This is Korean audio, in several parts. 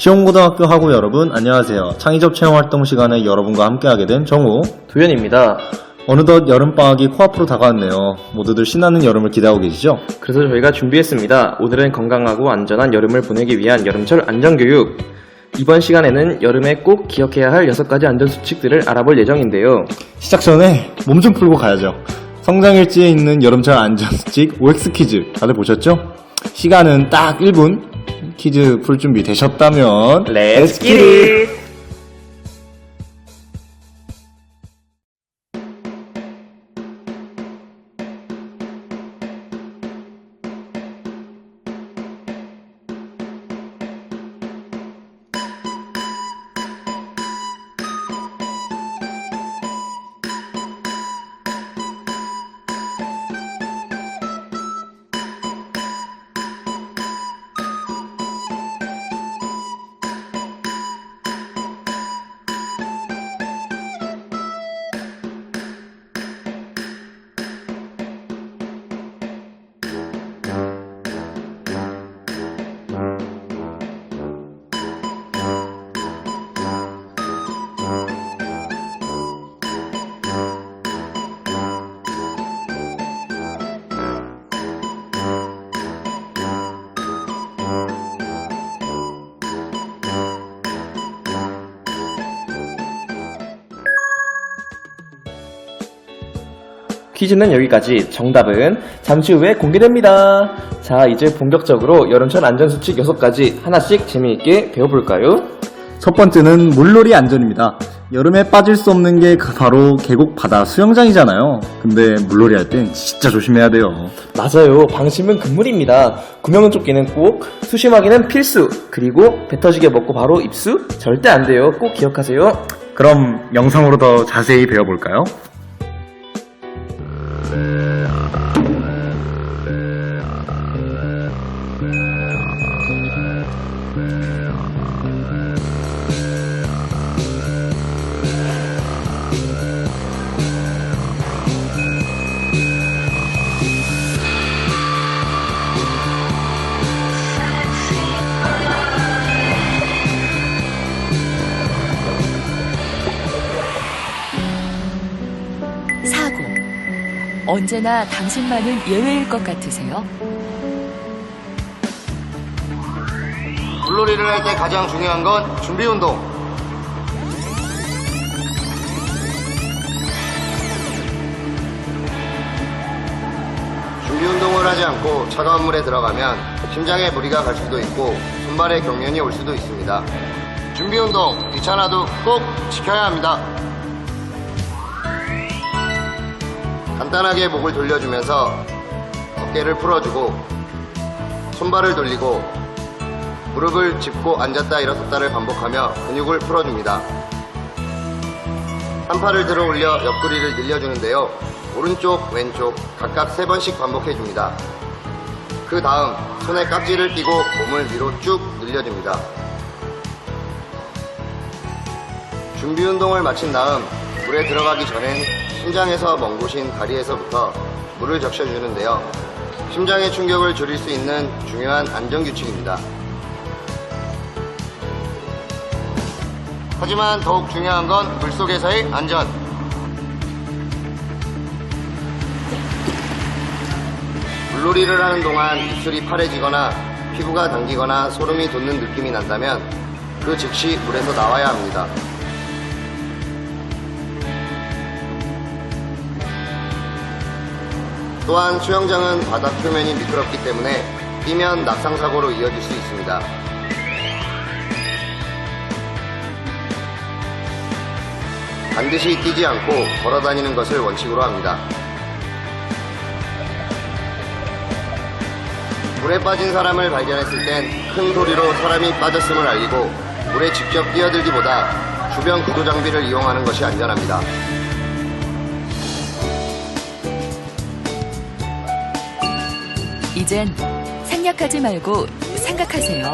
시온고등학교 학우 여러분 안녕하세요. 창의적 체험활동 시간에 여러분과 함께하게 된 정우 도현입니다. 어느덧 여름방학이 코앞으로 다가왔네요. 모두들 신나는 여름을 기대하고 계시죠? 그래서 저희가 준비했습니다. 오늘은 건강하고 안전한 여름을 보내기 위한 여름철 안전교육. 이번 시간에는 여름에 꼭 기억해야 할 6가지 안전수칙들을 알아볼 예정인데요. 시작 전에 몸 좀 풀고 가야죠. 성장일지에 있는 여름철 안전수칙 OX 퀴즈 다들 보셨죠? 시간은 딱 1분. 퀴즈 풀 준비 되셨다면 Let's get it! 퀴즈는 여기까지. 정답은 잠시 후에 공개됩니다. 자, 이제 본격적으로 여름철 안전수칙 6가지 하나씩 재미있게 배워볼까요? 첫 번째는 물놀이 안전입니다. 여름에 빠질 수 없는 게 바로 계곡 바다 수영장이잖아요. 근데 물놀이 할 땐 진짜 조심해야 돼요. 맞아요. 방심은 금물입니다. 구명조끼는 꼭, 수심하기는 필수, 그리고 배 터지게 먹고 바로 입수? 절대 안 돼요. 꼭 기억하세요. 그럼 영상으로 더 자세히 배워볼까요? 언제나 당신만은 예외일 것 같으세요? 물놀이를 할 때 가장 중요한 건 준비 운동. 준비 운동을 하지 않고 차가운 물에 들어가면 심장에 무리가 갈 수도 있고 손발에 경련이 올 수도 있습니다. 준비 운동 귀찮아도 꼭 지켜야 합니다. 간단하게 목을 돌려주면서 어깨를 풀어주고 손발을 돌리고 무릎을 짚고 앉았다 일어섰다를 반복하며 근육을 풀어줍니다. 한 팔을 들어 올려 옆구리를 늘려주는데요. 오른쪽, 왼쪽 각각 3번씩 반복해줍니다. 그 다음 손에 깍지를 끼고 몸을 위로 쭉 늘려줍니다. 준비 운동을 마친 다음 물에 들어가기 전엔 심장에서 먼 곳인 다리에서부터 물을 적셔주는데요. 심장의 충격을 줄일 수 있는 중요한 안전규칙입니다. 하지만 더욱 중요한 건 물속에서의 안전. 물놀이를 하는 동안 입술이 파래지거나 피부가 당기거나 소름이 돋는 느낌이 난다면 그 즉시 물에서 나와야 합니다. 또한 수영장은 바닥 표면이 미끄럽기 때문에 뛰면 낙상사고로 이어질 수 있습니다. 반드시 뛰지 않고 걸어다니는 것을 원칙으로 합니다. 물에 빠진 사람을 발견했을 땐 큰 소리로 사람이 빠졌음을 알리고 물에 직접 뛰어들기보다 주변 구조 장비를 이용하는 것이 안전합니다. 이젠 생략하지 말고 생각하세요.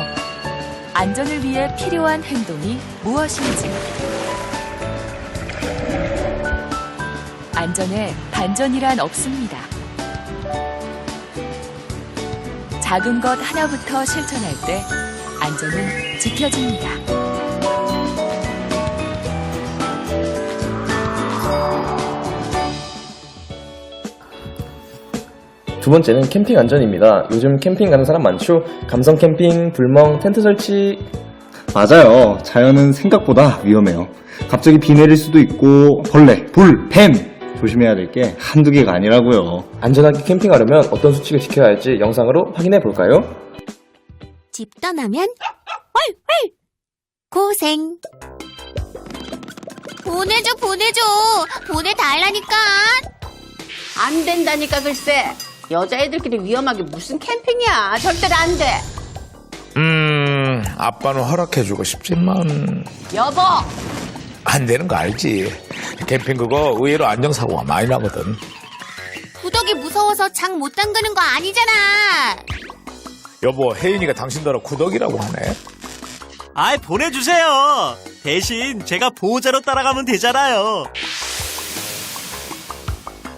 안전을 위해 필요한 행동이 무엇인지. 안전에 반전이란 없습니다. 작은 것 하나부터 실천할 때 안전은 지켜집니다. 두 번째는 캠핑 안전입니다. 요즘 캠핑 가는 사람 많죠? 감성 캠핑, 불멍, 텐트 설치. 맞아요. 자연은 생각보다 위험해요. 갑자기 비 내릴 수도 있고 벌레, 불, 뱀 조심해야 될 게 한두 개가 아니라고요. 안전하게 캠핑하려면 어떤 수칙을 지켜야 할지 영상으로 확인해 볼까요? 집 떠나면 헐헐 고생. 보내줘 보내달라니까. 안 된다니까 글쎄. 여자애들끼리 위험하게 무슨 캠핑이야. 절대로 안 돼. 아빠는 허락해주고 싶지만 여보. 안 되는 거 알지. 캠핑 그거 의외로 안전사고가 많이 나거든. 구덕이 무서워서 장 못 담그는 거 아니잖아. 여보, 혜인이가 당신더러 구덕이라고 하네. 아이, 보내주세요. 대신 제가 보호자로 따라가면 되잖아요.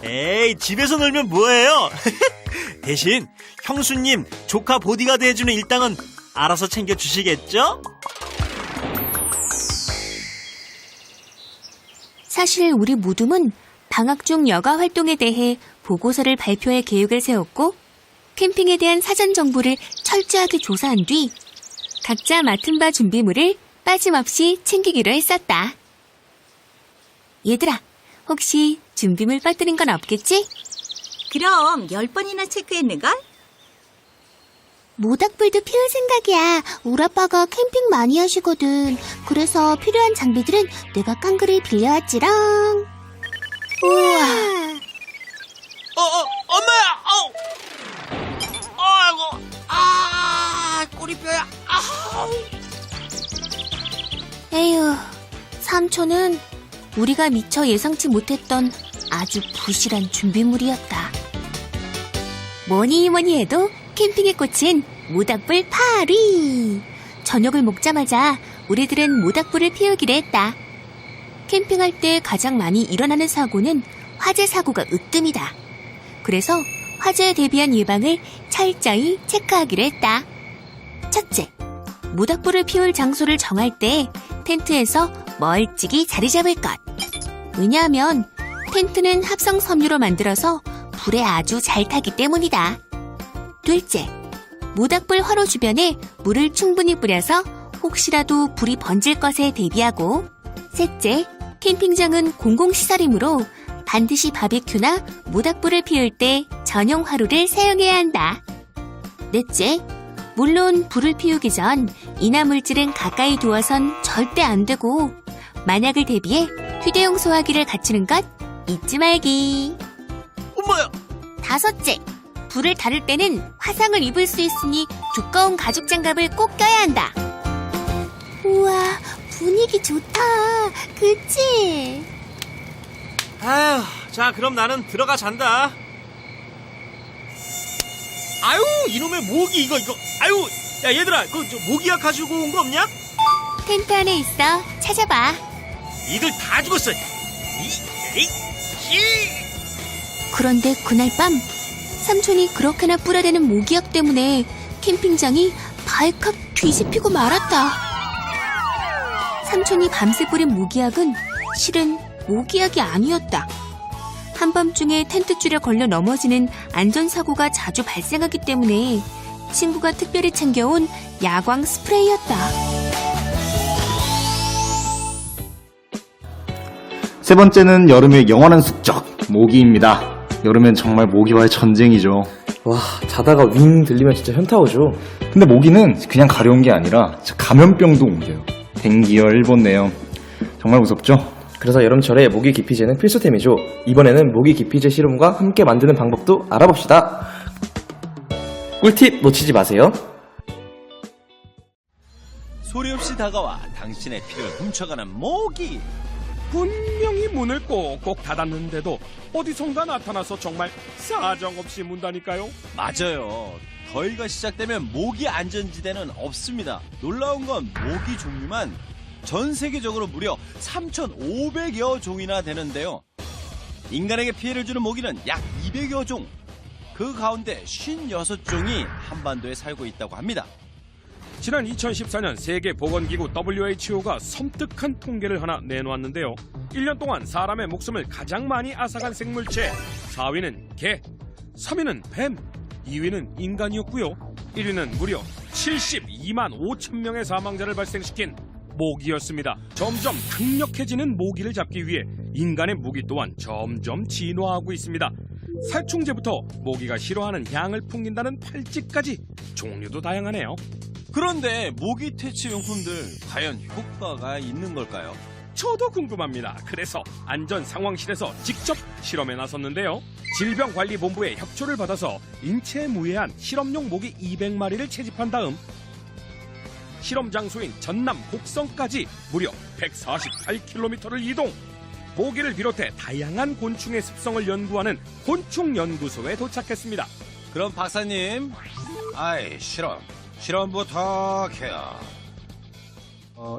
에이, 집에서 놀면 뭐해요? 대신 형수님, 조카 보디가드 해주는 일당은 알아서 챙겨주시겠죠? 사실 우리 모둠은 방학 중 여가 활동에 대해 보고서를 발표할 계획을 세웠고 캠핑에 대한 사전 정보를 철저하게 조사한 뒤 각자 맡은 바 준비물을 빠짐없이 챙기기로 했었다. 얘들아, 혹시 준비물 빠뜨린 건 없겠지? 그럼 10번이나 체크했는걸? 모닥불도 피울 생각이야. 우리 아빠가 캠핑 많이 하시거든. 그래서 필요한 장비들은 내가 깡그리 빌려왔지롱. 우와. 엄마야! 아이고, 꼬리뼈야. 에휴, 삼촌은 우리가 미처 예상치 못했던 아주 부실한 준비물이었다. 뭐니 해도 캠핑에 꽂힌 모닥불 파리. 저녁을 먹자마자 우리들은 모닥불을 피우기로 했다. 캠핑할 때 가장 많이 일어나는 사고는 화재 사고가 으뜸이다. 그래서 화재에 대비한 예방을 철저히 체크하기로 했다. 첫째, 모닥불을 피울 장소를 정할 때 텐트에서 멀찍이 자리 잡을 것. 왜냐하면 텐트는 합성 섬유로 만들어서 불에 아주 잘 타기 때문이다. 둘째, 모닥불 화로 주변에 물을 충분히 뿌려서 혹시라도 불이 번질 것에 대비하고. 셋째, 캠핑장은 공공시설이므로 반드시 바비큐나 모닥불을 피울 때 전용 화로를 사용해야 한다. 넷째, 물론 불을 피우기 전 인화물질은 가까이 두어선 절대 안 되고 만약을 대비해 휴대용 소화기를 갖추는 것 잊지 말기. 엄마야! 다섯째, 불을 다룰 때는 화상을 입을 수 있으니 두꺼운 가죽 장갑을 꼭 껴야 한다. 우와, 분위기 좋다. 그치? 아휴, 자, 그럼 나는 들어가 잔다. 아유, 이놈의 모기, 이거. 아유, 야, 얘들아, 모기약 가지고 온 거 없냐? 텐트 안에 있어. 찾아봐. 이들 다 죽었어. 그런데 그날 밤 삼촌이 그렇게나 뿌려대는 모기약 때문에 캠핑장이 발칵 뒤집히고 말았다. 삼촌이 밤새 뿌린 모기약은 실은 모기약이 아니었다. 한밤중에 텐트줄에 걸려 넘어지는 안전사고가 자주 발생하기 때문에 친구가 특별히 챙겨온 야광 스프레이였다. 세 번째는 여름의 영원한 숙적, 모기입니다. 여름엔 정말 모기와의 전쟁이죠. 와, 자다가 윙 들리면 진짜 현타 오죠. 근데 모기는 그냥 가려운 게 아니라 감염병도 옮겨요. 댕기열, 일본내염. 정말 무섭죠? 그래서 여름철에 모기 기피제는 필수템이죠. 이번에는 모기 기피제 시rum과 함께 만드는 방법도 알아봅시다. 꿀팁 놓치지 마세요. 소리 없이 다가와 당신의 피를 훔쳐가는 모기. 분명히 문을 꼭꼭 닫았는데도 어디선가 나타나서 정말 사정없이 문다니까요. 맞아요. 더위가 시작되면 모기 안전지대는 없습니다. 놀라운 건 모기 종류만 전 세계적으로 무려 3,500여 종이나 되는데요. 인간에게 피해를 주는 모기는 약 200여 종. 그 가운데 56종이 한반도에 살고 있다고 합니다. 지난 2014년 세계보건기구 WHO가 섬뜩한 통계를 하나 내놓았는데요. 1년 동안 사람의 목숨을 가장 많이 앗아간 생물체 4위는 개, 3위는 뱀, 2위는 인간이었고요. 1위는 무려 72만 5천 명의 사망자를 발생시킨 모기였습니다. 점점 강력해지는 모기를 잡기 위해 인간의 무기 또한 점점 진화하고 있습니다. 살충제부터 모기가 싫어하는 향을 풍긴다는 팔찌까지 종류도 다양하네요. 그런데 모기 퇴치 용품들 과연 효과가 있는 걸까요? 저도 궁금합니다. 그래서 안전상황실에서 직접 실험에 나섰는데요. 질병관리본부의 협조를 받아서 인체에 무해한 실험용 모기 200마리를 채집한 다음 실험 장소인 전남 곡성까지 무려 148km를 이동. 모기를 비롯해 다양한 곤충의 습성을 연구하는 곤충연구소에 도착했습니다. 그럼 박사님, 실험부터 해요.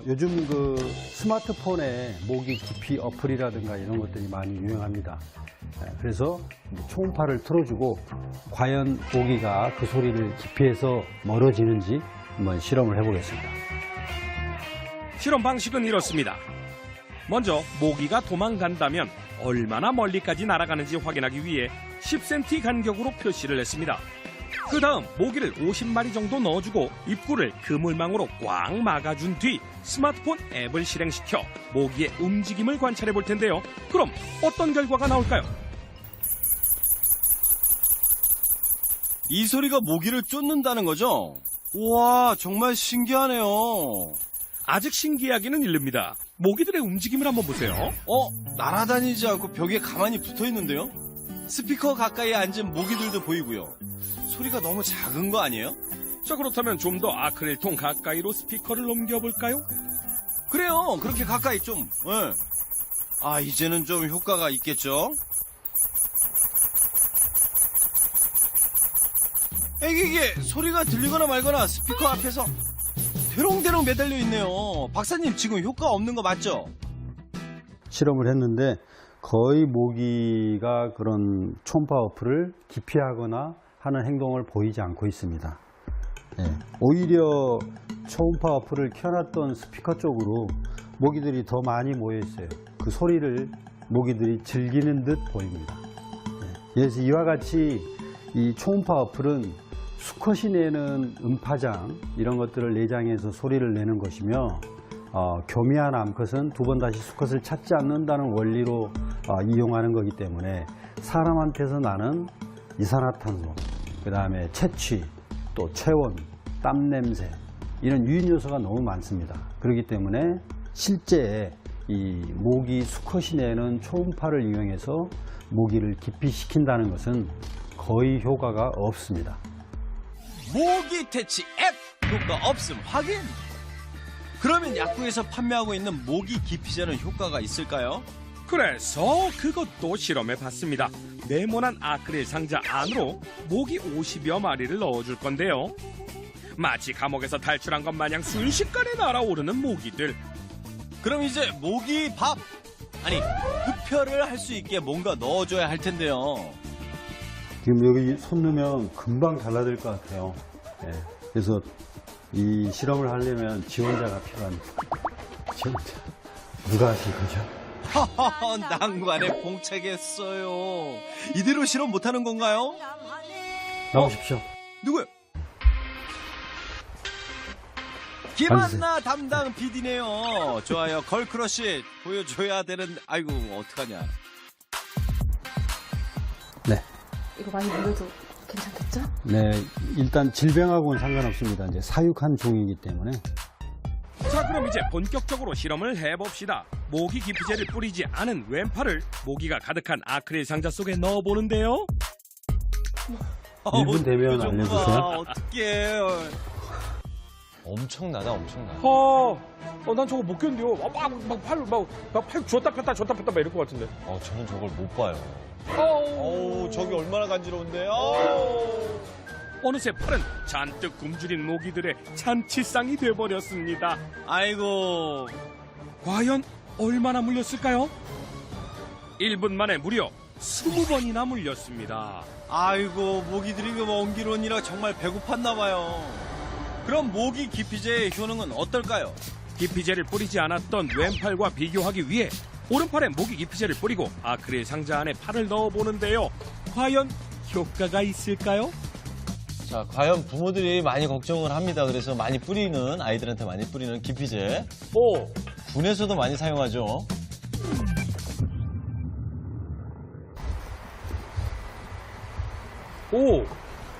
요즘 그 스마트폰에 모기 기피 어플이라든가 이런 것들이 많이 유행합니다. 그래서 초음파를 틀어주고 과연 모기가 그 소리를 기피해서 멀어지는지 한번 실험을 해보겠습니다. 실험 방식은 이렇습니다. 먼저 모기가 도망간다면 얼마나 멀리까지 날아가는지 확인하기 위해 10cm 간격으로 표시를 했습니다. 그 다음 모기를 50마리 정도 넣어주고 입구를 그물망으로 꽉 막아준 뒤 스마트폰 앱을 실행시켜 모기의 움직임을 관찰해 볼 텐데요. 그럼 어떤 결과가 나올까요? 이 소리가 모기를 쫓는다는 거죠? 우와, 정말 신기하네요. 아직 신기하기는 이릅니다. 모기들의 움직임을 한번 보세요. 날아다니지 않고 벽에 가만히 붙어 있는데요? 스피커 가까이에 앉은 모기들도 보이고요. 소리가 너무 작은 거 아니에요? 자, 그렇다면 좀 더 아크릴통 가까이로 스피커를 옮겨볼까요? 그래요. 그렇게 가까이 좀. 네. 이제는 좀 효과가 있겠죠? 이게 소리가 들리거나 말거나 스피커 앞에서 대롱대롱 매달려 있네요. 박사님, 지금 효과 없는 거 맞죠? 실험을 했는데 거의 모기가 그런 초음파 어플을 기피하거나 하는 행동을 보이지 않고 있습니다. 오히려 초음파 어플을 켜놨던 스피커 쪽으로 모기들이 더 많이 모여 있어요. 그 소리를 모기들이 즐기는 듯 보입니다. 그래서 이와 같이 이 초음파 어플은 수컷이 내는 음파장 이런 것들을 내장해서 소리를 내는 것이며 교미한 암컷은 두 번 다시 수컷을 찾지 않는다는 원리로 이용하는 거기 때문에 사람한테서 나는 이산화탄소, 그 다음에 채취, 또 체온, 땀 냄새 이런 유인 요소가 너무 많습니다. 그렇기 때문에 실제 이 모기 수컷이 내는 초음파를 이용해서 모기를 기피시킨다는 것은 거의 효과가 없습니다. 모기 퇴치 앱 효과 없음 확인. 그러면 약국에서 판매하고 있는 모기 기피제는 효과가 있을까요? 그래서 그것도 실험해 봤습니다. 네모난 아크릴 상자 안으로 모기 50여 마리를 넣어줄 건데요. 마치 감옥에서 탈출한 것 마냥 순식간에 날아오르는 모기들. 그럼 이제 모기 밥, 흡혈을 할 수 있게 뭔가 넣어줘야 할 텐데요. 지금 여기 손 넣으면 금방 달라들 것 같아요. 그래서 이 실험을 하려면 지원자가 필요합니다. 지원자 누가 하실 거죠? 하하하, 난관에 봉착했어요. 이대로 실험 못하는 건가요? 나오십시오. 누구요? 김한나 담당 PD네요. 좋아요. 걸크러쉬 보여줘야 되는. 아이고, 어떡하냐. 네. 이거 많이 물려도 괜찮겠죠? 네, 일단 질병하고는 상관없습니다. 이제 사육한 종이기 때문에. 자, 그럼 이제 본격적으로 실험을 해봅시다. 모기 기피제를 뿌리지 않은 왼팔을 모기가 가득한 아크릴 상자 속에 넣어보는데요. 1분 되면 알려주세요. 어떡해. 엄청나다, 엄청나. 난 저거 못 견뎌. 팔 줬다 폈다 막 이럴 것 같은데. 저는 저걸 못 봐요. 저기 얼마나 간지러운데. 어느새 팔은 잔뜩 굶주린 모기들의 잔치상이 돼버렸습니다. 아이고. 과연 얼마나 물렸을까요? 1분 만에 무려 20번이나 물렸습니다. 아이고, 모기들이 그 먼 길 오느라 정말 배고팠나봐요. 그럼 모기 기피제의 효능은 어떨까요? 기피제를 뿌리지 않았던 왼팔과 비교하기 위해 오른팔에 모기 기피제를 뿌리고 아크릴 상자 안에 팔을 넣어보는데요. 과연 효과가 있을까요? 자, 과연 부모들이 많이 걱정을 합니다. 그래서 많이 뿌리는, 아이들한테 많이 뿌리는 기피제. 군에서도 많이 사용하죠. 오,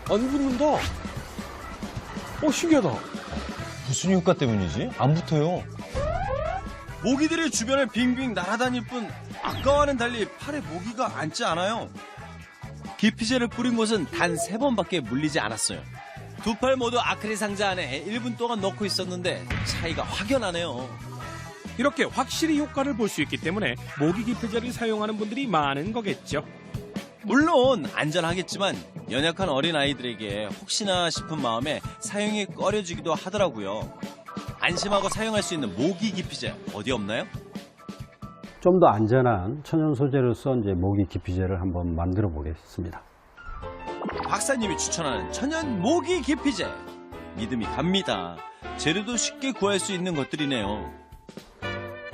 안 붙는다. 신기하다. 무슨 효과 때문이지? 안 붙어요. 모기들이 주변을 빙빙 날아다닐 뿐 아까와는 달리 팔에 모기가 앉지 않아요. 기피제를 뿌린 곳은 단 3번밖에 물리지 않았어요. 두 팔 모두 아크릴 상자 안에 1분 동안 넣고 있었는데 차이가 확연하네요. 이렇게 확실히 효과를 볼 수 있기 때문에 모기 기피제를 사용하는 분들이 많은 거겠죠. 물론 안전하겠지만 연약한 어린아이들에게 혹시나 싶은 마음에 사용이 꺼려지기도 하더라고요. 안심하고 사용할 수 있는 모기 기피제 어디 없나요? 좀 더 안전한 천연 소재로서 이제 모기 기피제를 한번 만들어 보겠습니다. 박사님이 추천하는 천연 모기 기피제. 믿음이 갑니다. 재료도 쉽게 구할 수 있는 것들이네요.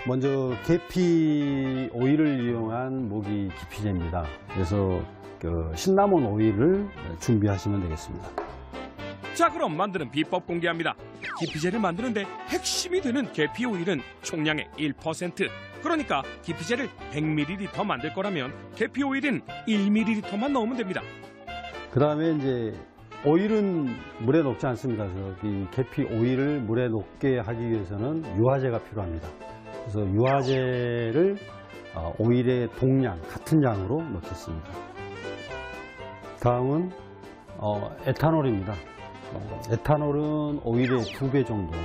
먼저 계피 오일을 이용한 모기 기피제입니다. 그래서 신라몬 오일을 준비하시면 되겠습니다. 자, 그럼 만드는 비법 공개합니다. 기피제를 만드는데 핵심이 되는 계피 오일은 총량의 1%. 그러니까 기피제를 100ml 만들 거라면 계피 오일은 1ml만 넣으면 됩니다. 그 다음에 이제 오일은 물에 녹지 않습니다. 그래서 이 계피 오일을 물에 녹게 하기 위해서는 유화제가 필요합니다. 그래서 유화제를 오일의 동량, 같은 양으로 넣겠습니다. 다음은 에탄올입니다. 에탄올은 오일의 2배 정도.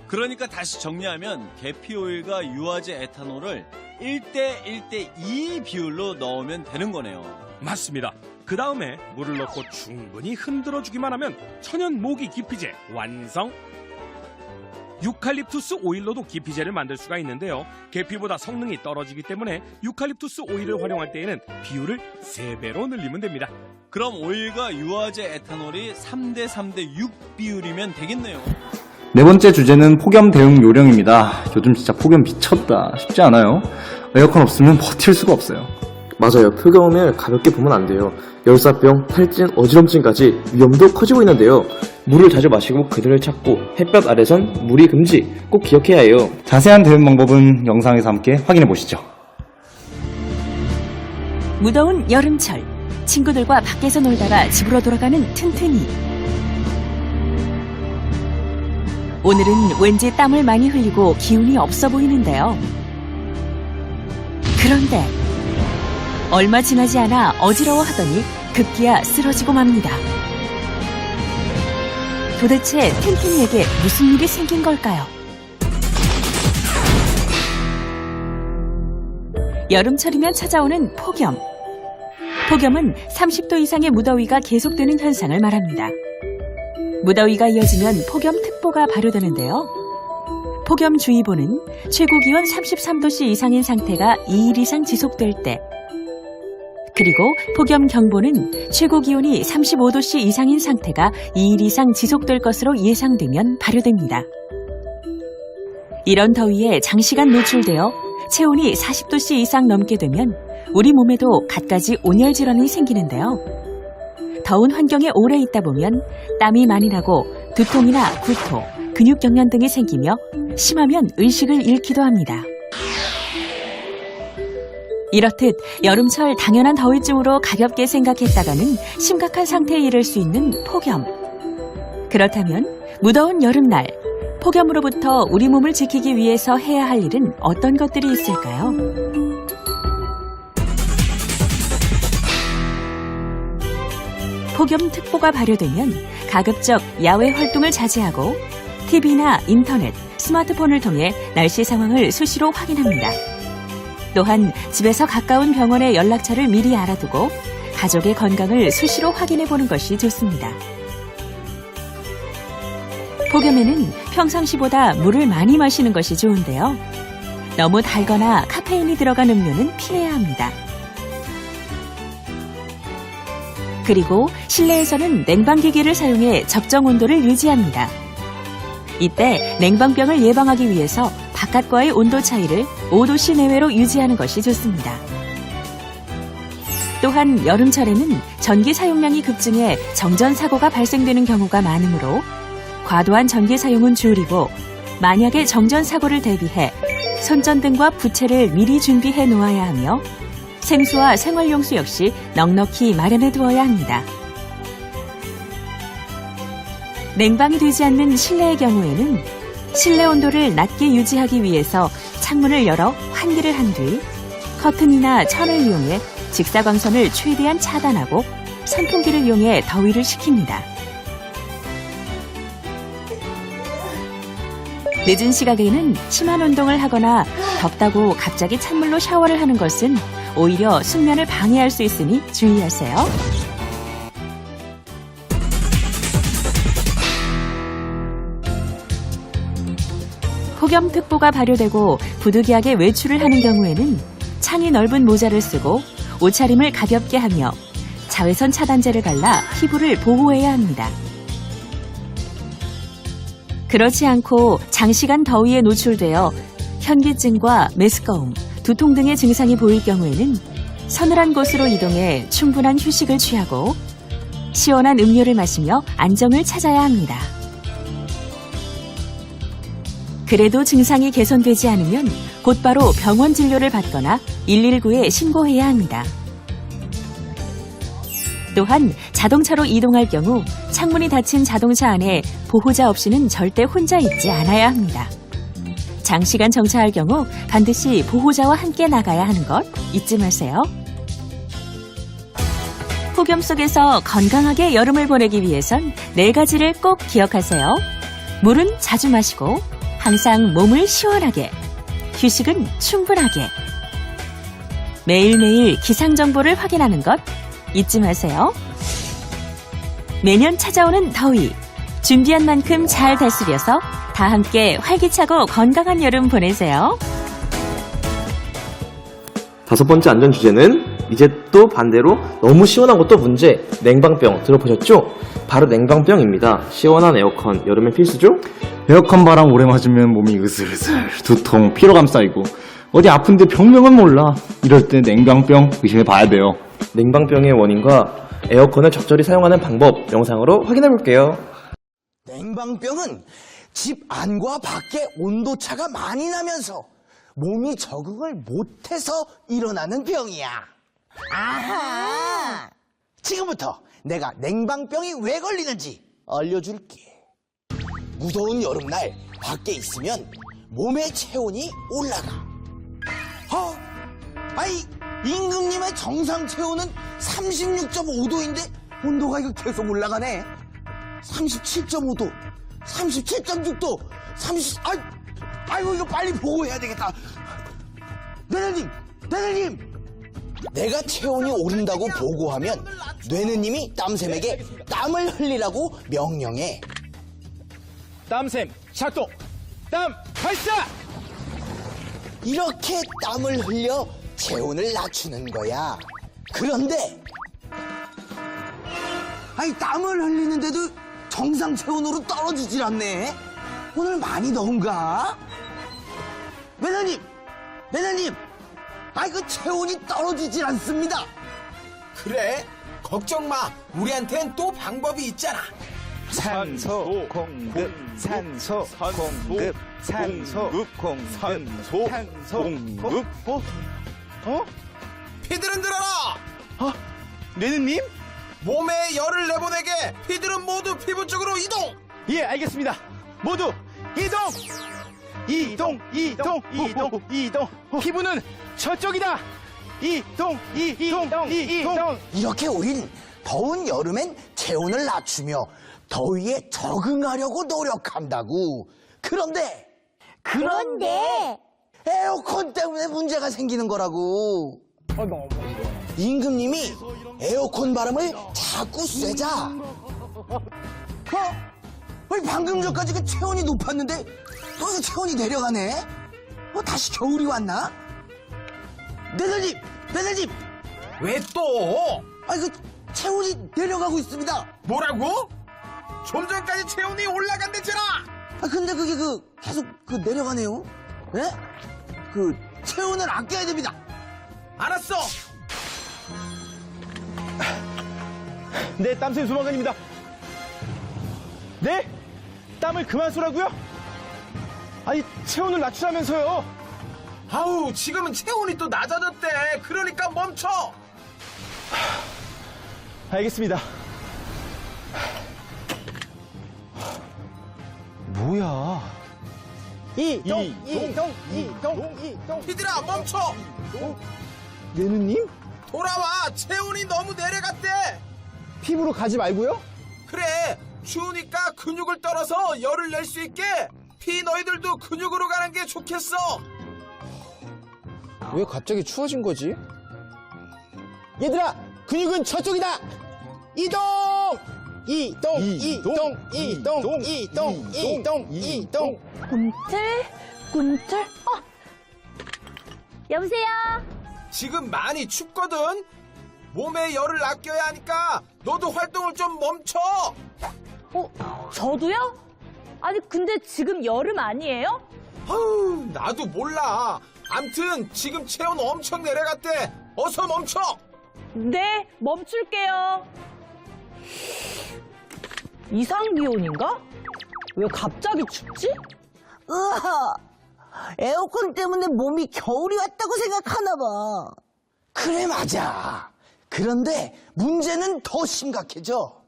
그러니까 다시 정리하면 계피오일과 유화제 에탄올을 1대1대2 비율로 넣으면 되는 거네요. 맞습니다. 그 다음에 물을 넣고 충분히 흔들어주기만 하면 천연 모기 기피제 완성! 유칼립투스 오일로도 기피제를 만들 수가 있는데요. 계피보다 성능이 떨어지기 때문에 유칼립투스 오일을 활용할 때에는 비율을 3배로 늘리면 됩니다. 그럼 오일과 유화제 에탄올이 3대3대6 비율이면 되겠네요. 네 번째 주제는 폭염 대응 요령입니다. 요즘 진짜 폭염 미쳤다. 쉽지 않아요? 에어컨 없으면 버틸 수가 없어요. 맞아요. 폭염을 가볍게 보면 안 돼요. 열사병, 탈진, 어지럼증까지 위험도 커지고 있는데요. 물을 자주 마시고 그늘을 찾고 햇볕 아래선 물이 금지. 꼭 기억해야 해요. 자세한 대응 방법은 영상에서 함께 확인해 보시죠. 무더운 여름철, 친구들과 밖에서 놀다가 집으로 돌아가는 튼튼이. 오늘은 왠지 땀을 많이 흘리고 기운이 없어 보이는데요. 그런데 얼마 지나지 않아 어지러워하더니 급기야 쓰러지고 맙니다. 도대체 튼튼이에게 무슨 일이 생긴 걸까요? 여름철이면 찾아오는 폭염. 폭염은 30도 이상의 무더위가 계속되는 현상을 말합니다. 무더위가 이어지면 폭염특보가 발효되는데요. 폭염주의보는 최고기온 33도씨 이상인 상태가 2일 이상 지속될 때, 그리고 폭염경보는 최고기온이 35도씨 이상인 상태가 2일 이상 지속될 것으로 예상되면 발효됩니다. 이런 더위에 장시간 노출되어 체온이 40도씨 이상 넘게 되면 우리 몸에도 갖가지 온열 질환이 생기는데요. 더운 환경에 오래 있다 보면 땀이 많이 나고 두통이나 구토, 근육경련 등이 생기며 심하면 의식을 잃기도 합니다. 이렇듯 여름철 당연한 더위쯤으로 가볍게 생각했다가는 심각한 상태에 이를 수 있는 폭염. 그렇다면 무더운 여름날, 폭염으로부터 우리 몸을 지키기 위해서 해야 할 일은 어떤 것들이 있을까요? 폭염특보가 발효되면 가급적 야외 활동을 자제하고 TV나 인터넷, 스마트폰을 통해 날씨 상황을 수시로 확인합니다. 또한 집에서 가까운 병원의 연락처를 미리 알아두고 가족의 건강을 수시로 확인해보는 것이 좋습니다. 폭염에는 평상시보다 물을 많이 마시는 것이 좋은데요. 너무 달거나 카페인이 들어간 음료는 피해야 합니다. 그리고 실내에서는 냉방기기를 사용해 적정 온도를 유지합니다. 이때 냉방병을 예방하기 위해서 바깥과의 온도 차이를 5도씨 내외로 유지하는 것이 좋습니다. 또한 여름철에는 전기 사용량이 급증해 정전 사고가 발생되는 경우가 많으므로 과도한 전기 사용은 줄이고 만약에 정전 사고를 대비해 손전등과 부채를 미리 준비해 놓아야 하며 생수와 생활용수 역시 넉넉히 마련해 두어야 합니다. 냉방이 되지 않는 실내의 경우에는 실내 온도를 낮게 유지하기 위해서 창문을 열어 환기를 한 뒤 커튼이나 천을 이용해 직사광선을 최대한 차단하고 선풍기를 이용해 더위를 식힙니다. 늦은 시각에는 심한 운동을 하거나 덥다고 갑자기 찬물로 샤워를 하는 것은 오히려 숙면을 방해할 수 있으니 주의하세요. 폭염특보가 발효되고 부득이하게 외출을 하는 경우에는 창이 넓은 모자를 쓰고 옷차림을 가볍게 하며 자외선 차단제를 발라 피부를 보호해야 합니다. 그렇지 않고 장시간 더위에 노출되어 현기증과 메스꺼움, 두통 등의 증상이 보일 경우에는 서늘한 곳으로 이동해 충분한 휴식을 취하고 시원한 음료를 마시며 안정을 찾아야 합니다. 그래도 증상이 개선되지 않으면 곧바로 병원 진료를 받거나 119에 신고해야 합니다. 또한 자동차로 이동할 경우 창문이 닫힌 자동차 안에 보호자 없이는 절대 혼자 있지 않아야 합니다. 장시간 정차할 경우 반드시 보호자와 함께 나가야 하는 것 잊지 마세요. 폭염 속에서 건강하게 여름을 보내기 위해선 4가지를 꼭 기억하세요. 물은 자주 마시고 항상 몸을 시원하게, 휴식은 충분하게. 매일매일 기상정보를 확인하는 것 잊지 마세요. 매년 찾아오는 더위, 준비한 만큼 잘 다스려서 다 함께 활기차고 건강한 여름 보내세요. 5번째 안전 주제는 이제 또 반대로 너무 시원한 것도 문제, 냉방병 들어보셨죠? 바로 냉방병입니다. 시원한 에어컨, 여름엔 필수죠? 에어컨 바람 오래 맞으면 몸이 으슬으슬, 두통, 피로감 쌓이고 어디 아픈데 병명은 몰라. 이럴 때 냉방병 의심해 봐야 돼요. 냉방병의 원인과 에어컨을 적절히 사용하는 방법 영상으로 확인해 볼게요. 냉방병은 집 안과 밖의 온도차가 많이 나면서 몸이 적응을 못해서 일어나는 병이야. 아하! 지금부터 내가 냉방병이 왜 걸리는지 알려줄게. 무더운 여름날 밖에 있으면 몸의 체온이 올라가. 아이, 임금님의 정상 체온은 36.5도인데 온도가 이거 계속 올라가네. 37.5도, 37.6도, 아이고 이거 빨리 보고해야 되겠다. 뇌느님! 내가 체온이 오른다고 보고하면 뇌느님이 땀샘에게 땀을 흘리라고 명령해. 땀샘 작동, 땀 발사. 이렇게 땀을 흘려 체온을 낮추는 거야. 그런데 땀을 흘리는데도 정상 체온으로 떨어지질 않네. 오늘 많이 더운가? 매너님! 그 체온이 떨어지질 않습니다. 그래? 걱정 마. 우리한텐 또 방법이 있잖아. 산소 공급, 산소 공급, 산소 공급, 산소 공급. 피들은 들어라! 뇌느님? 몸에 열을 내보내게 피들은 모두 피부 쪽으로 이동! 예, 알겠습니다. 모두 이동! 이동. 피부는 저쪽이다. 이동. 이렇게 우린 더운 여름엔 체온을 낮추며 더위에 적응하려고 노력한다고. 그런데 에어컨 때문에 문제가 생기는 거라고. 임금님이 에어컨 바람을 자꾸 쐬자. 방금 전까지 그 체온이 높았는데 또 이거 체온이 내려가네. 다시 겨울이 왔나? 매너님! 왜 또? 그 체온이 내려가고 있습니다. 뭐라고? 좀 전까지 체온이 올라간댔잖아. 근데 그게 계속 내려가네요. 예? 체온을 아껴야 됩니다. 알았어. 네, 땀샘 소방관입니다. 네? 땀을 그만 쏘라고요? 아니, 체온을 낮추라면서요. 아우, 지금은 체온이 또 낮아졌대. 그러니까 멈춰. 알겠습니다. 뭐야? 이동. 피들아, 멈춰. 예누님? 돌아와. 체온이 너무 내려갔대. 피부로 가지 말고요? 그래. 추우니까 근육을 떨어서 열을 낼 수 있게 피 너희들도 근육으로 가는 게 좋겠어. 왜 갑자기 추워진 거지? 얘들아, 근육은 저쪽이다. 이동. 꿈틀. 여보세요? 지금 많이 춥거든. 몸에 열을 아껴야 하니까 너도 활동을 좀 멈춰. 저도요? 아니, 근데 지금 여름 아니에요? 아우, 나도 몰라. 암튼 지금 체온 엄청 내려갔대. 어서 멈춰. 네, 멈출게요. 이상기온인가? 왜 갑자기 춥지? 으아! 에어컨 때문에 몸이 겨울이 왔다고 생각하나 봐. 그래, 맞아. 그런데 문제는 더 심각해져.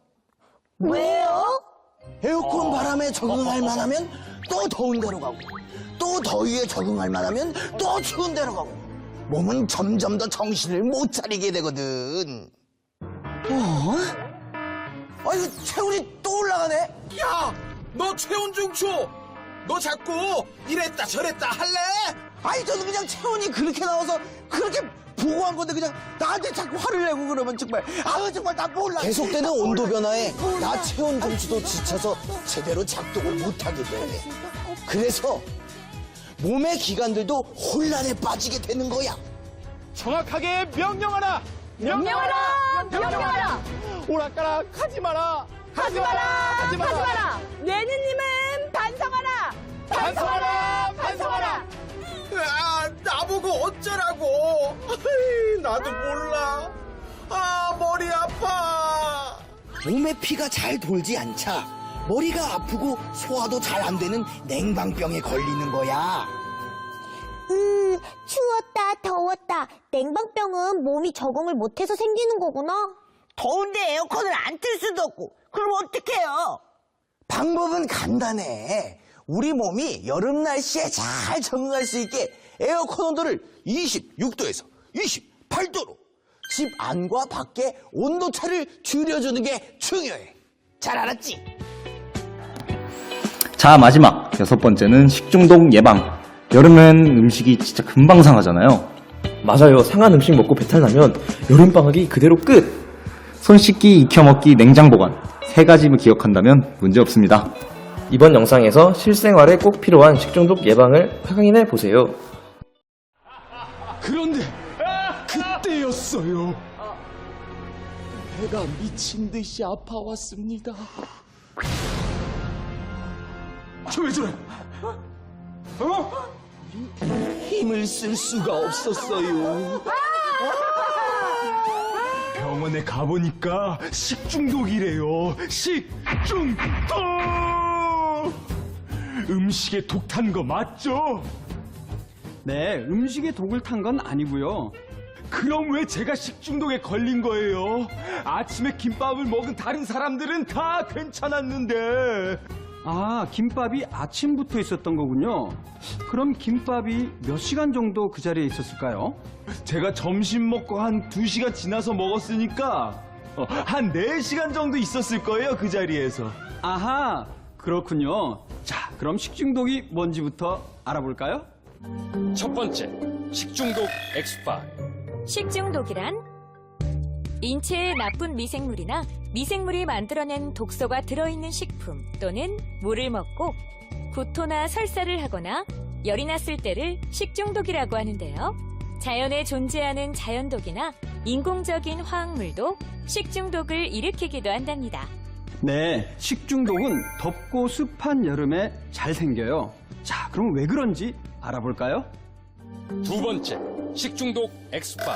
왜요? 에어컨 바람에 적응할 만하면 또 더운 데로 가고, 또 더위에 적응할 만하면 또 추운 데로 가고, 몸은 점점 더 정신을 못 차리게 되거든. 이거 체온이 또 올라가네? 야, 너 체온 중추. 너 자꾸 이랬다 저랬다 할래? 아니, 저는 그냥 체온이 그렇게 나와서 그렇게 보고한 건데 그냥 나한테 자꾸 화를 내고 그러면 정말 정말 나 몰라. 계속되는 온도 변화에 나 체온 중추도 지쳐서 제대로 작동을 못하게 돼. 그래서 몸의 기관들도 혼란에 빠지게 되는 거야. 정확하게 명령하라. 명령하라! 오락가락 하지 마라. 하지 마라! 예누님은 반성하라! 아, 나보고 어쩌라고. 나도 몰라. 머리 아파. 몸에 피가 잘 돌지 않자 머리가 아프고 소화도 잘 안 되는 냉방병에 걸리는 거야. 추웠다, 더웠다. 냉방병은 몸이 적응을 못해서 생기는 거구나. 더운데 에어컨을 안 틀 수도 없고. 그럼 어떡해요? 방법은 간단해. 우리 몸이 여름 날씨에 잘 적응할 수 있게 에어컨 온도를 26도에서 28도로 집 안과 밖의 온도차를 줄여주는 게 중요해. 잘 알았지? 자, 마지막 6번째는 식중독 예방. 여름엔 음식이 진짜 금방 상하잖아요. 맞아요. 상한 음식 먹고 배탈 나면 여름방학이 그대로 끝! 손 씻기, 익혀 먹기, 냉장 보관. 3가지만 기억한다면 문제 없습니다. 이번 영상에서 실생활에 꼭 필요한 식중독 예방을 확인해 보세요. 그런데 그때였어요. 배가 미친 듯이 아파왔습니다. 저 왜 저래? 힘을 쓸 수가 없었어요. 병원에 가보니까 식중독이래요. 식중독! 음식에 독 탄 거 맞죠? 네, 음식에 독을 탄 건 아니고요. 그럼 왜 제가 식중독에 걸린 거예요? 아침에 김밥을 먹은 다른 사람들은 다 괜찮았는데. 아, 김밥이 아침부터 있었던 거군요. 그럼 김밥이 몇 시간 정도 그 자리에 있었을까요? 제가 점심 먹고 한 2시간 지나서 먹었으니까 한 4시간 정도 있었을 거예요, 그 자리에서. 아하, 그렇군요. 자, 그럼 식중독이 뭔지부터 알아볼까요? 첫 번째, 식중독 엑스파일. 식중독이란 인체에 나쁜 미생물이나 미생물이 만들어낸 독소가 들어있는 식품 또는 물을 먹고 구토나 설사를 하거나 열이 났을 때를 식중독이라고 하는데요. 자연에 존재하는 자연독이나 인공적인 화학물도 식중독을 일으키기도 한답니다. 네, 식중독은 덥고 습한 여름에 잘 생겨요. 자, 그럼 왜 그런지 알아볼까요? 두 번째, 식중독 엑스파.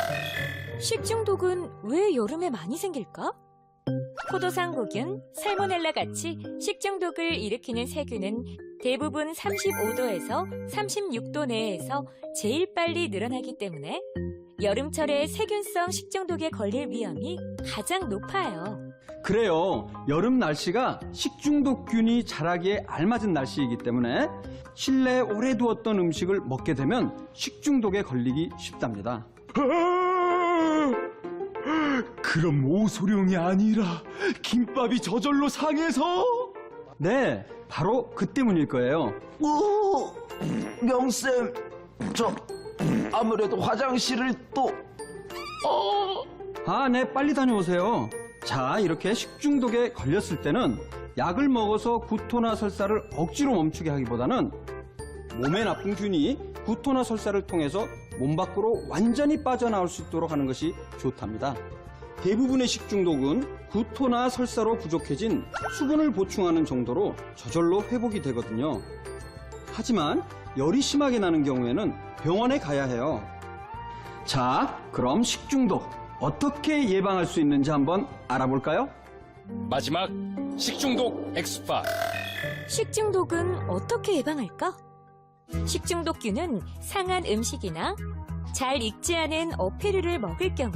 식중독은 왜 여름에 많이 생길까? 포도상구균, 살모넬라 같이 식중독을 일으키는 세균은 대부분 35도에서 36도 내에서 제일 빨리 늘어나기 때문에 여름철에 세균성 식중독에 걸릴 위험이 가장 높아요. 그래요. 여름 날씨가 식중독균이 자라기에 알맞은 날씨이기 때문에 실내에 오래 두었던 음식을 먹게 되면 식중독에 걸리기 쉽답니다. 그럼 오소룡이 아니라 김밥이 저절로 상해서? 네, 바로 그 때문일 거예요. 명쌤, 저 아무래도 화장실을 또... 아, 네, 빨리 다녀오세요. 자, 이렇게 식중독에 걸렸을 때는 약을 먹어서 구토나 설사를 억지로 멈추게 하기보다는 몸에 나쁜 균이 구토나 설사를 통해서 몸 밖으로 완전히 빠져나올 수 있도록 하는 것이 좋답니다. 대부분의 식중독은 구토나 설사로 부족해진 수분을 보충하는 정도로 저절로 회복이 되거든요. 하지만 열이 심하게 나는 경우에는 병원에 가야 해요. 자, 그럼 식중독 어떻게 예방할 수 있는지 한번 알아볼까요? 마지막, 식중독 엑스파. 식중독은 어떻게 예방할까? 식중독균은 상한 음식이나 잘 익지 않은 어패류를 먹을 경우,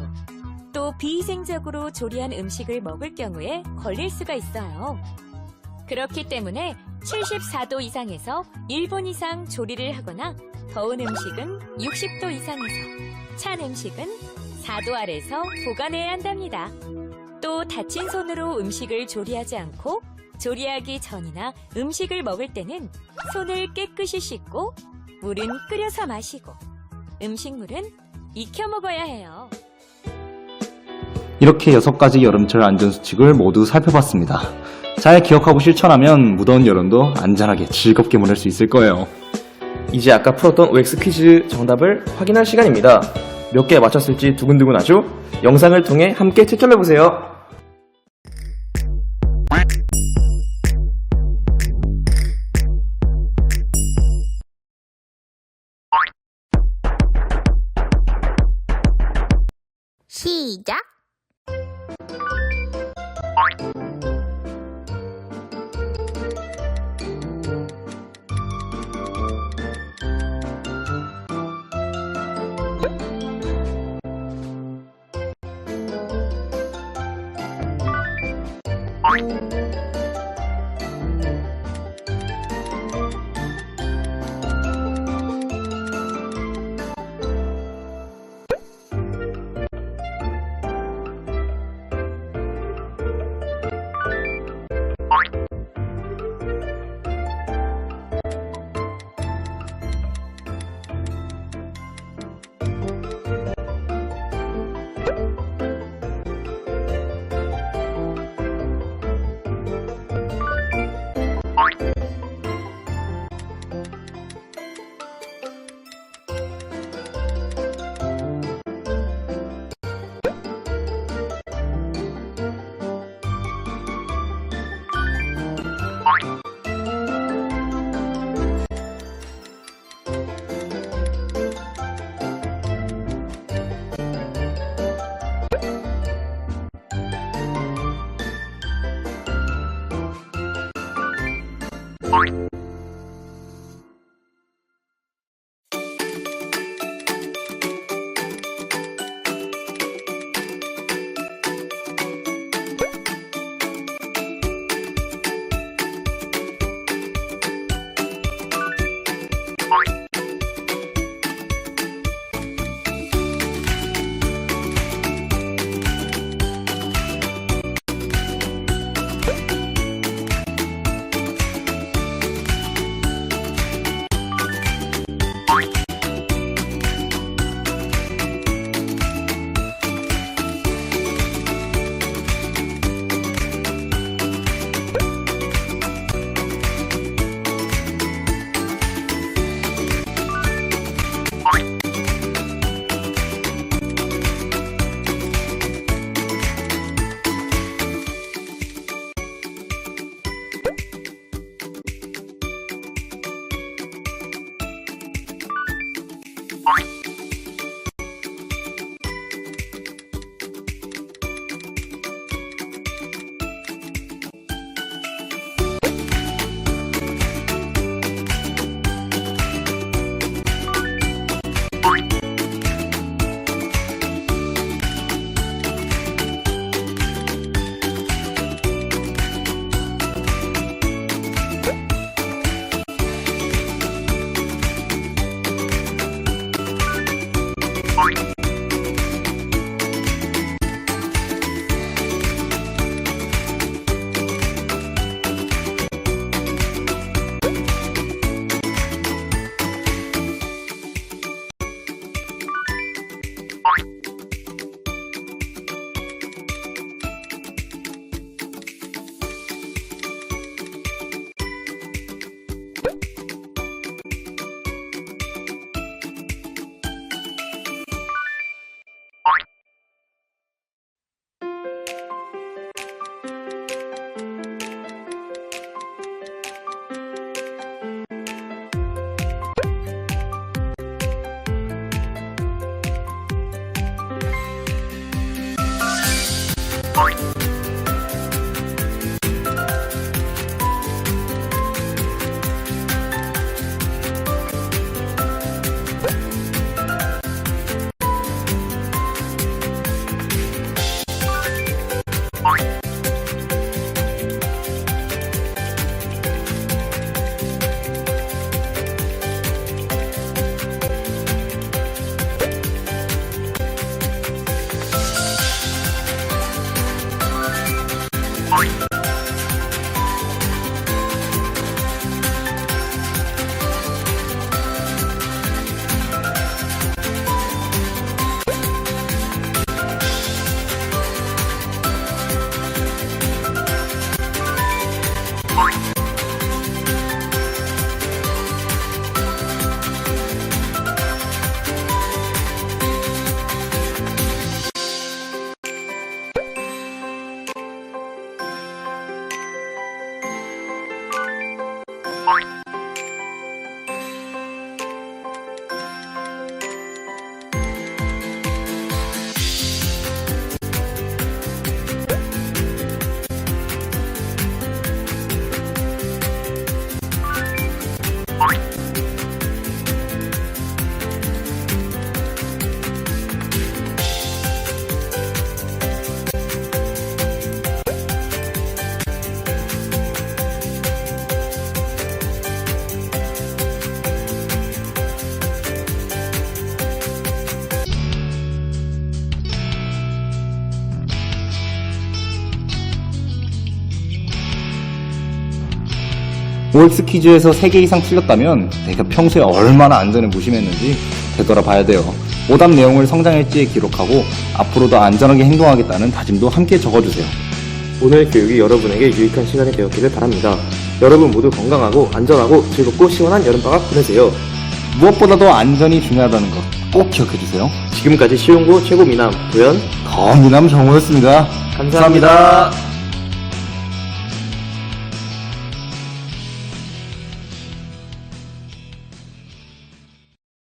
또 비위생적으로 조리한 음식을 먹을 경우에 걸릴 수가 있어요. 그렇기 때문에 74도 이상에서 1분 이상 조리를 하거나 더운 음식은 60도 이상에서, 찬 음식은 4도 아래서 보관해야 한답니다. 또 다친 손으로 음식을 조리하지 않고 조리하기 전이나 음식을 먹을 때는 손을 깨끗이 씻고 물은 끓여서 마시고 음식물은 익혀 먹어야 해요. 이렇게 6가지 여름철 안전수칙을 모두 살펴봤습니다. 잘 기억하고 실천하면 무더운 여름도 안전하게 즐겁게 보낼 수 있을 거예요. 이제 아까 풀었던 OX 퀴즈 정답을 확인할 시간입니다. 몇 개 맞췄을지 두근두근하죠? 영상을 통해 함께 채점해보세요. 시작! OX 퀴즈에서 3개 이상 틀렸다면 내가 평소에 얼마나 안전을 무심했는지 되돌아봐야 돼요. 오답 내용을 성장일지에 기록하고 앞으로 더 안전하게 행동하겠다는 다짐도 함께 적어주세요. 오늘 교육이 여러분에게 유익한 시간이 되었기를 바랍니다. 여러분 모두 건강하고 안전하고 즐겁고 시원한 여름방학 보내세요. 무엇보다도 안전이 중요하다는 것 꼭 기억해주세요. 지금까지 시용고 최고 미남 도현 거미남 정우였습니다. 감사합니다.